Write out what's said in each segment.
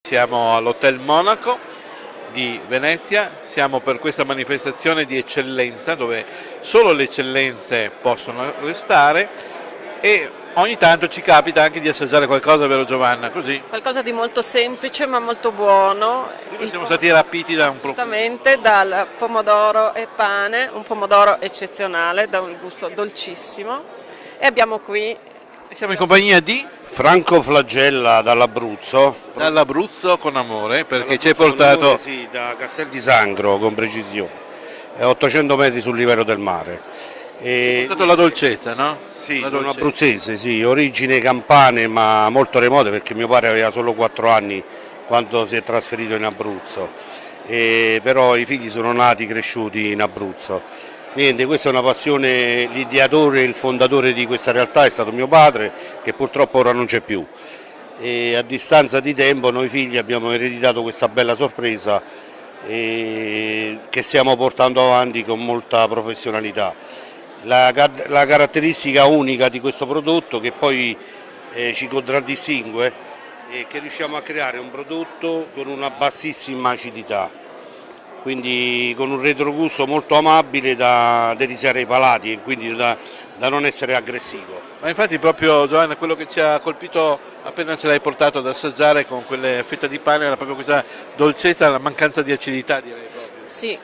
Siamo all'Hotel Monaco di Venezia, siamo per questa manifestazione di eccellenza dove solo le eccellenze possono restare e ogni tanto ci capita anche di assaggiare qualcosa, vero Giovanna? Così Qualcosa di molto semplice ma molto buono. siamo stati rapiti da un profumo. Assolutamente, dal pomodoro e pane, un pomodoro eccezionale, da un gusto dolcissimo. E abbiamo qui Siamo in compagnia di Franco Flagella dall'Abruzzo con amore perché ci hai portato sì, da Castel di Sangro con precisione, è 800 metri sul livello del mare. la dolcezza, no? Sì, La sono dolcezza. abruzzese, sì, origine campane ma molto remote perché mio padre aveva solo 4 anni quando si è trasferito in Abruzzo, però i figli sono nati e cresciuti in Abruzzo. Niente, questa è una passione, l'ideatore, il fondatore di questa realtà è stato mio padre, che purtroppo ora non c'è più. E a distanza di tempo noi figli abbiamo ereditato questa bella sorpresa che stiamo portando avanti con molta professionalità. La caratteristica unica di questo prodotto che poi ci contraddistingue è che riusciamo a creare un prodotto con una bassissima acidità, quindi con un retrogusto molto amabile da deliziare i palati e quindi da non essere aggressivo. Ma infatti proprio Giovanna, quello che ci ha colpito appena ce l'hai portato ad assaggiare con quelle fette di pane era proprio questa dolcezza, la mancanza di acidità direi proprio. sì,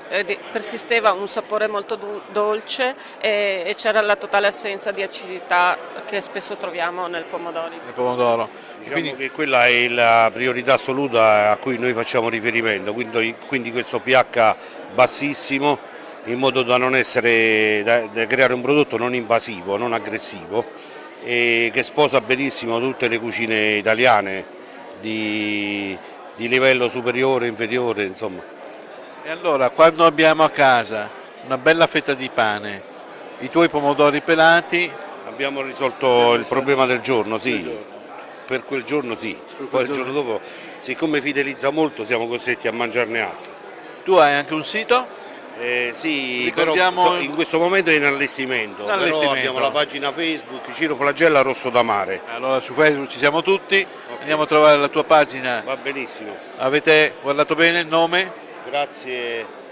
persisteva un sapore molto dolce e c'era la totale assenza di acidità che spesso troviamo nel pomodoro. Il pomodoro. Diciamo che quella è la priorità assoluta a cui noi facciamo riferimento, quindi questo pH bassissimo in modo da non essere, da creare un prodotto non invasivo, non aggressivo e che sposa benissimo tutte le cucine italiane di livello superiore, inferiore, insomma. E allora quando abbiamo a casa una bella fetta di pane, i tuoi pomodori pelati, Abbiamo risolto il problema del giorno, sì. Per quel giorno sì, poi il giorno dopo, siccome fidelizza molto, siamo costretti a mangiarne altri. tu hai anche un sito? Sì, Ricordiamo- però in questo momento è in allestimento, però abbiamo la pagina Facebook Ciro Flagella Rosso da Mare. Allora su Facebook ci siamo tutti, andiamo a trovare la tua pagina. Va benissimo, Avete guardato bene il nome? grazie.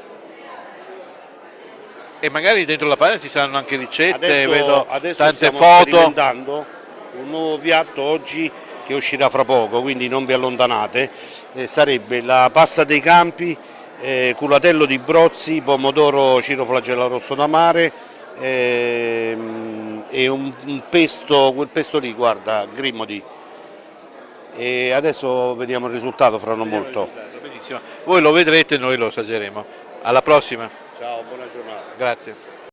E magari dentro la pagina ci saranno anche ricette, Adesso, vedo adesso tante stiamo foto. sperimentando un nuovo piatto oggi che uscirà fra poco, quindi non vi allontanate, sarebbe la pasta dei campi, culatello di brozzi, pomodoro Ciro Flagella Rosso da Mare e un pesto, quel pesto lì, guarda, Grimodi. E adesso vediamo il risultato fra non molto. Benissimo. Voi lo vedrete, noi lo assaggeremo. Alla prossima. Ciao, buona giornata. Grazie.